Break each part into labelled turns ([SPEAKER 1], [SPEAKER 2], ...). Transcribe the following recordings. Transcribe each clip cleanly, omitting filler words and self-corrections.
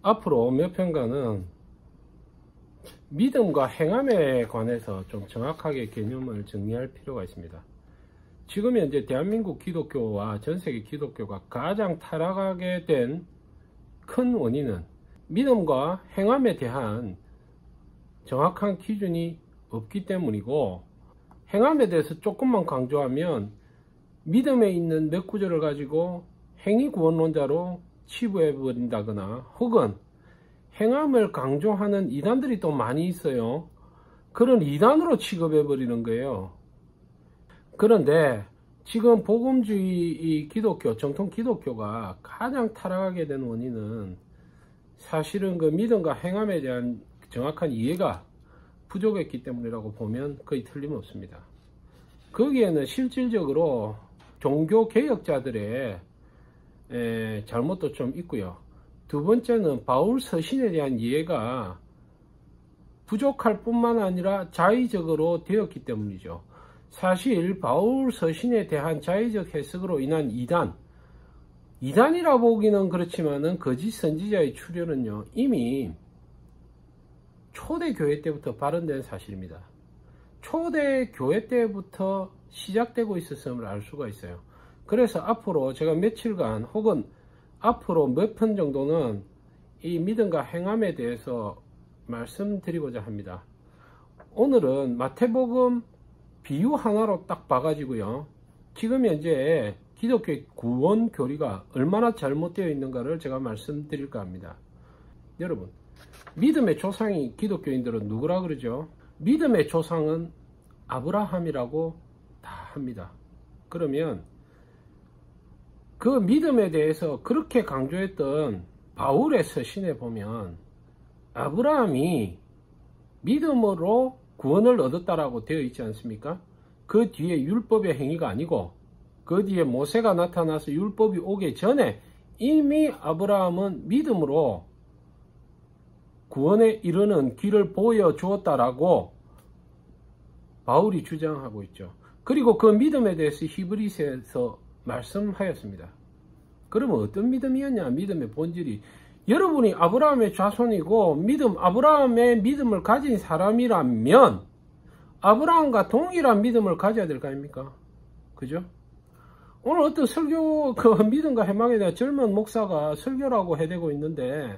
[SPEAKER 1] 앞으로 몇 편간은 믿음과 행함에 관해서 좀 정확하게 개념을 정리할 필요가 있습니다. 지금 현재 대한민국 기독교와 전세계 기독교가 가장 타락하게 된 큰 원인은 믿음과 행함에 대한 정확한 기준이 없기 때문이고, 행함에 대해서 조금만 강조하면 믿음에 있는 몇 구절을 가지고 행위 구원론자로 치부해 버린다거나, 혹은 행함을 강조하는 이단들이 또 많이 있어요. 그런 이단으로 취급해 버리는 거예요. 그런데 지금 복음주의 기독교, 정통 기독교가 가장 타락하게 된 원인은 사실은 그 믿음과 행함에 대한 정확한 이해가 부족했기 때문이라고 보면 거의 틀림없습니다. 거기에는 실질적으로 종교 개혁자들의 잘못도 좀 있고요. 두 번째는 바울 서신에 대한 이해가 부족할 뿐만 아니라 자의적으로 되었기 때문이죠. 사실 바울 서신에 대한 자의적 해석으로 인한 이단이라 보기는 그렇지만은 거짓 선지자의 출현은요, 이미 초대 교회 때부터 발언된 사실입니다. 초대 교회 때부터 시작되고 있었음을 알 수가 있어요. 그래서 앞으로 제가 며칠간 혹은 앞으로 몇 편 정도는 이 믿음과 행함에 대해서 말씀드리고자 합니다. 오늘은 마태복음 비유 하나로 딱 봐가지고요, 지금 현재 기독교의 구원 교리가 얼마나 잘못되어 있는가를 제가 말씀드릴까 합니다. 여러분, 믿음의 조상이 기독교인들은 누구라 그러죠? 믿음의 조상은 아브라함이라고 다 합니다. 그러면 그 믿음에 대해서 그렇게 강조했던 바울의 서신에 보면 아브라함이 믿음으로 구원을 얻었다라고 되어 있지 않습니까? 그 뒤에 율법의 행위가 아니고, 그 뒤에 모세가 나타나서 율법이 오기 전에 이미 아브라함은 믿음으로 구원에 이르는 길을 보여주었다라고 바울이 주장하고 있죠. 그리고 그 믿음에 대해서 히브리서에서 말씀하였습니다. 그러면 어떤 믿음이었냐? 믿음의 본질이, 여러분이 아브라함의 자손이고 아브라함의 믿음을 가진 사람이라면 아브라함과 동일한 믿음을 가져야 될 거 아닙니까? 그죠? 오늘 어떤 설교, 믿음과 행함에 대한 젊은 목사가 설교라고 해대고 있는데,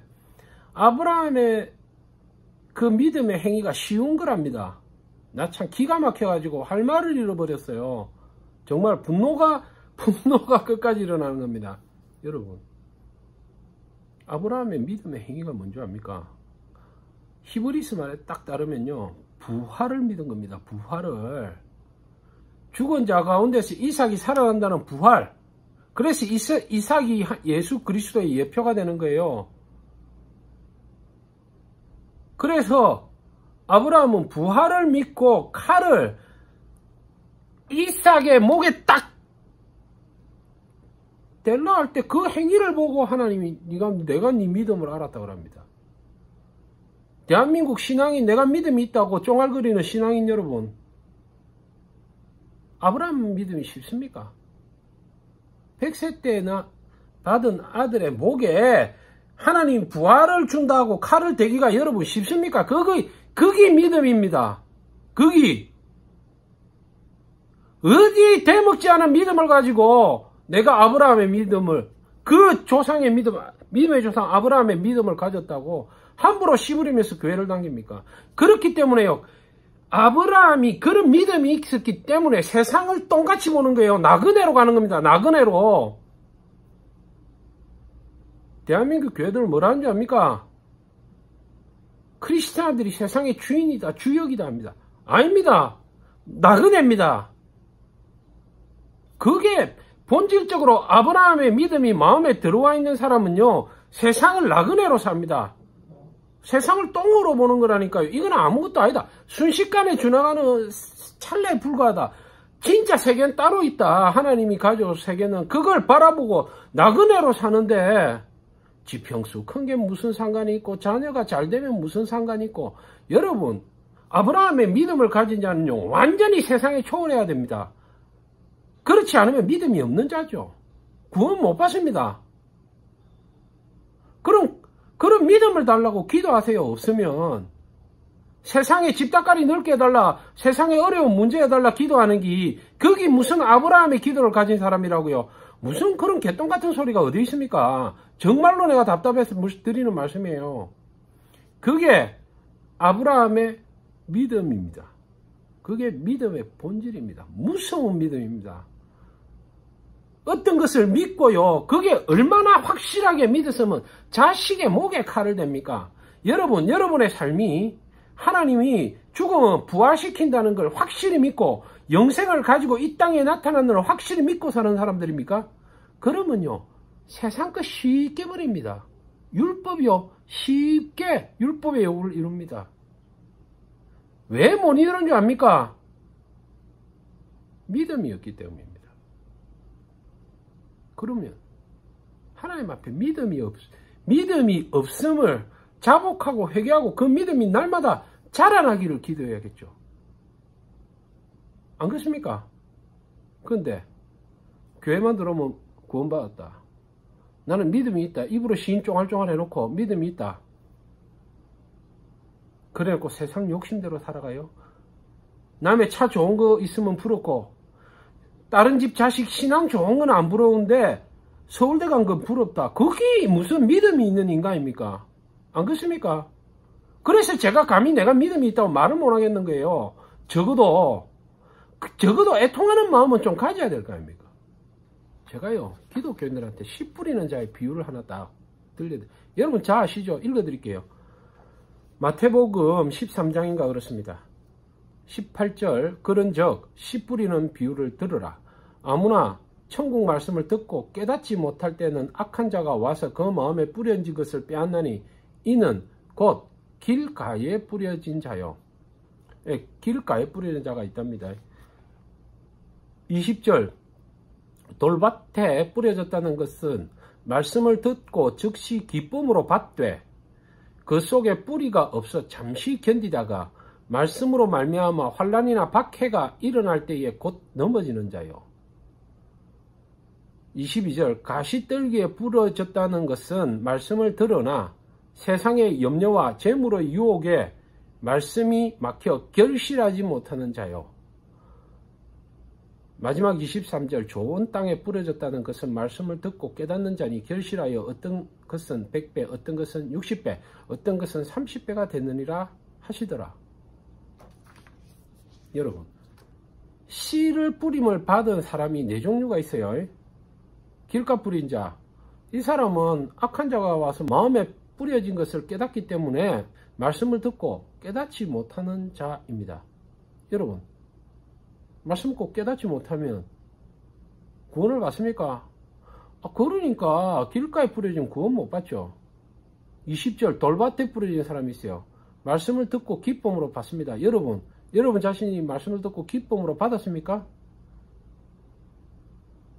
[SPEAKER 1] 아브라함의 그 믿음의 행위가 쉬운 거랍니다. 나 참 기가 막혀가지고 할 말을 잃어버렸어요. 정말 분노가 끝까지 일어나는 겁니다. 여러분, 아브라함의 믿음의 행위가 뭔지 압니까? 히브리서 말에 딱 따르면요, 부활을 믿은 겁니다. 부활을. 죽은 자 가운데서 이삭이 살아난다는 부활. 그래서 이삭이 예수 그리스도의 예표가 되는 거예요. 그래서 아브라함은 부활을 믿고 칼을 이삭의 목에 딱 댈라 할 때 그 행위를 보고 하나님이 내가 네 믿음을 알았다고 합니다. 대한민국 신앙이 내가 믿음이 있다고 쫑알거리는 신앙인 여러분, 아브라함 믿음이 쉽습니까? 100세 때나 받은 아들의 목에 하나님 부활을 준다고 칼을 대기가 여러분 쉽습니까? 그게 믿음입니다. 그게 어디 대먹지 않은 믿음을 가지고 내가 아브라함의 믿음을, 그 조상의 믿음의 조상 아브라함의 믿음을 가졌다고 함부로 씨부리면서 교회를 당깁니까? 그렇기 때문에요, 아브라함이 그런 믿음이 있었기 때문에 세상을 똥같이 보는 거예요. 나그네로 가는 겁니다. 나그네로. 대한민국 교회들은 뭐라 하는지 압니까? 크리스찬들이 세상의 주인이다, 주역이다 합니다. 아닙니다. 나그네입니다. 그게 본질적으로 아브라함의 믿음이 마음에 들어와 있는 사람은요, 세상을 나그네로 삽니다. 세상을 똥으로 보는 거라니까요. 이건 아무것도 아니다. 순식간에 지나가는 찰나에 불과하다. 진짜 세계는 따로 있다. 하나님이 가져온 세계는 그걸 바라보고 나그네로 사는데, 지평수 큰 게 무슨 상관이 있고 자녀가 잘 되면 무슨 상관이 있고. 여러분, 아브라함의 믿음을 가진 자는요, 완전히 세상에 초월해야 됩니다. 그렇지 않으면 믿음이 없는 자죠. 구원 못 받습니다. 그런 믿음을 달라고 기도하세요. 없으면. 세상에 집다까리 넓게 해달라, 세상에 어려운 문제 해달라 기도하는 게 그게 무슨 아브라함의 기도를 가진 사람이라고요. 무슨 그런 개똥 같은 소리가 어디 있습니까? 정말로 내가 답답해서 드리는 말씀이에요. 그게 아브라함의 믿음입니다. 그게 믿음의 본질입니다. 무서운 믿음입니다. 어떤 것을 믿고요, 그게 얼마나 확실하게 믿었으면 자식의 목에 칼을 댑니까? 여러분의 삶이 하나님이 죽음을 부활시킨다는 걸 확실히 믿고 영생을 가지고 이 땅에 나타나는 걸 확실히 믿고 사는 사람들입니까? 그러면요, 세상 거 쉽게 버립니다. 율법이요, 쉽게 율법의 요구를 이룹니다. 왜 못 이루는 줄 압니까? 믿음이 없기 때문입니다. 그러면 하나님 앞에 믿음이 없음을 자복하고 회개하고 그 믿음이 날마다 자라나기를 기도해야겠죠. 안 그렇습니까? 그런데 교회만 들어오면 구원받았다, 나는 믿음이 있다, 입으로 시인 쫑알쫑알 해놓고 믿음이 있다, 그래놓고 세상 욕심대로 살아가요. 남의 차 좋은 거 있으면 부럽고, 다른 집 자식 신앙 좋은 건 안 부러운데 서울대 간 건 부럽다. 그게 무슨 믿음이 있는 인간입니까? 안 그렇습니까? 그래서 제가 감히 내가 믿음이 있다고 말을 못 하겠는 거예요. 적어도 애통하는 마음은 좀 가져야 될 거 아닙니까? 제가요, 기독교인들한테 씨 뿌리는 자의 비유를 하나 딱 들려드려요. 여러분 잘 아시죠? 읽어드릴게요. 마태복음 13장인가 그렇습니다. 18절, 그런즉 씨 뿌리는 비유를 들으라. 아무나 천국 말씀을 듣고 깨닫지 못할 때는 악한 자가 와서 그 마음에 뿌려진 것을 빼앗나니 이는 곧 길가에 뿌려진 자요. 길가에 뿌려진 자가 있답니다. 20절, 돌밭에 뿌려졌다는 것은 말씀을 듣고 즉시 기쁨으로 받되 그 속에 뿌리가 없어 잠시 견디다가 말씀으로 말미암아 환난이나 박해가 일어날 때에 곧 넘어지는 자요. 22절, 가시떨기에 뿌려졌다는 것은 말씀을 들으나 세상의 염려와 재물의 유혹에 말씀이 막혀 결실하지 못하는 자요. 마지막 23절, 좋은 땅에 뿌려졌다는 것은 말씀을 듣고 깨닫는 자니 결실하여 어떤 것은 100배, 어떤 것은 60배, 어떤 것은 30배가 됐느니라 하시더라. 여러분, 씨를 뿌림을 받은 사람이 네 종류가 있어요. 길가 뿌린 자, 이 사람은 악한 자가 와서 마음에 뿌려진 것을 깨닫기 때문에 말씀을 듣고 깨닫지 못하는 자입니다. 여러분, 말씀 꼭 깨닫지 못하면 구원을 받습니까? 그러니까 길가에 뿌려진 구원 못 받죠. 20절, 돌밭에 뿌려진 사람이 있어요. 말씀을 듣고 기쁨으로 받습니다. 여러분 자신이 말씀을 듣고 기쁨으로 받았습니까?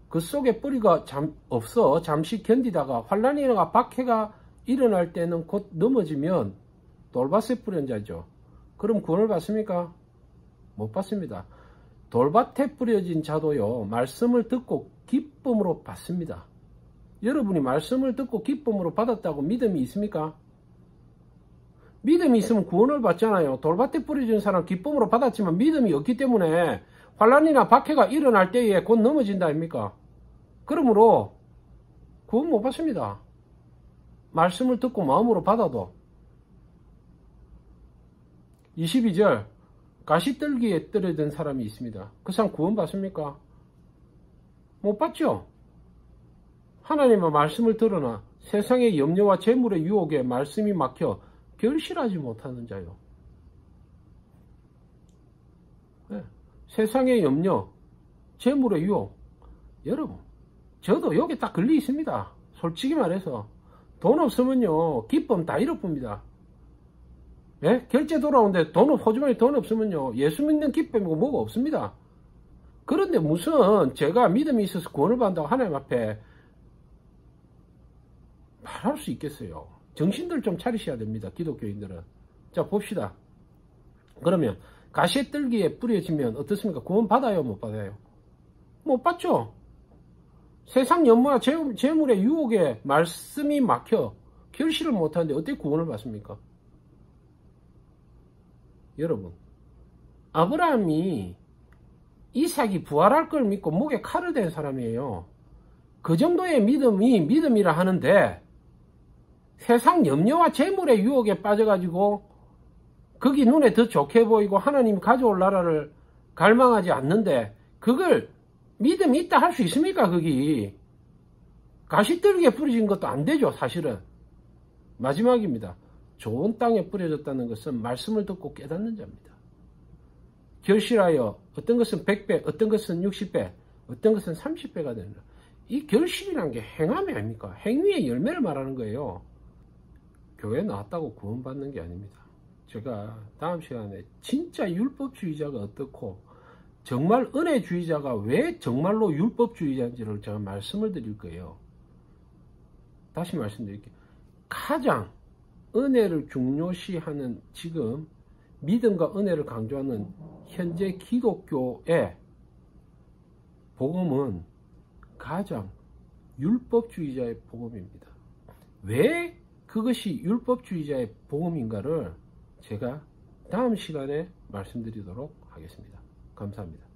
[SPEAKER 1] 그 속에 뿌리가 없어 잠시 견디다가 환난이나 박해가 일어날 때는 곧 넘어지면 돌밭에 뿌린 자죠. 그럼 구원을 받습니까? 못 받습니다. 돌밭에 뿌려진 자도요, 말씀을 듣고 기쁨으로 받습니다. 여러분이 말씀을 듣고 기쁨으로 받았다고 믿음이 있습니까? 믿음이 있으면 구원을 받잖아요. 돌밭에 뿌려진 사람 기쁨으로 받았지만 믿음이 없기 때문에 환난이나 박해가 일어날 때에 곧 넘어진다 아닙니까? 그러므로 구원 못 받습니다. 말씀을 듣고 마음으로 받아도. 22절, 가시떨기에 떨어진 사람이 있습니다. 그 사람 구원 받습니까? 못 받죠. 하나님의 말씀을 들으나 세상의 염려와 재물의 유혹에 말씀이 막혀 결실하지 못하는 자요. 네. 세상의 염려, 재물의 유혹. 여러분, 저도 여기 딱 걸리 있습니다. 솔직히 말해서 돈 없으면요, 기쁨 다 잃어봅니다. 네? 결제 돌아오는데 호주머니 돈 없으면요, 예수 믿는 기쁨이고 뭐가 없습니다. 그런데 무슨 제가 믿음이 있어서 구원을 받는다고 하나님 앞에 말할 수 있겠어요. 정신들 좀 차리셔야 됩니다. 기독교인들은. 자, 봅시다. 그러면 가시떨기에 뿌려지면 어떻습니까? 구원 받아요? 못 받아요? 못 받죠. 세상 염려와 재물의 유혹에 말씀이 막혀 결실을 못하는데 어떻게 구원을 받습니까? 여러분, 아브라함이 이삭이 부활할 걸 믿고 목에 칼을 댄 사람이에요. 그 정도의 믿음이 믿음이라 하는데 세상 염려와 재물의 유혹에 빠져가지고 거기 눈에 더 좋게 보이고 하나님이 가져올 나라를 갈망하지 않는데 그걸 믿음이 있다 할 수 있습니까? 거기 가시떨기에 뿌려진 것도 안 되죠. 사실은. 마지막입니다. 좋은 땅에 뿌려졌다는 것은 말씀을 듣고 깨닫는 자입니다. 결실하여 어떤 것은 100배, 어떤 것은 60배, 어떤 것은 30배가 되는 이 결실이라는 게 행함이 아닙니까? 행위의 열매를 말하는 거예요. 교회 나왔다고 구원받는 게 아닙니다. 제가 다음 시간에 진짜 율법주의자가 어떻고 정말 은혜주의자가 왜 정말로 율법주의자인지를 제가 말씀을 드릴 거예요. 다시 말씀드릴게요. 가장 은혜를 중요시하는 지금 믿음과 은혜를 강조하는 현재 기독교의 복음은 가장 율법주의자의 복음입니다. 왜 그것이 율법주의자의 복음인가를 제가 다음 시간에 말씀드리도록 하겠습니다. 감사합니다.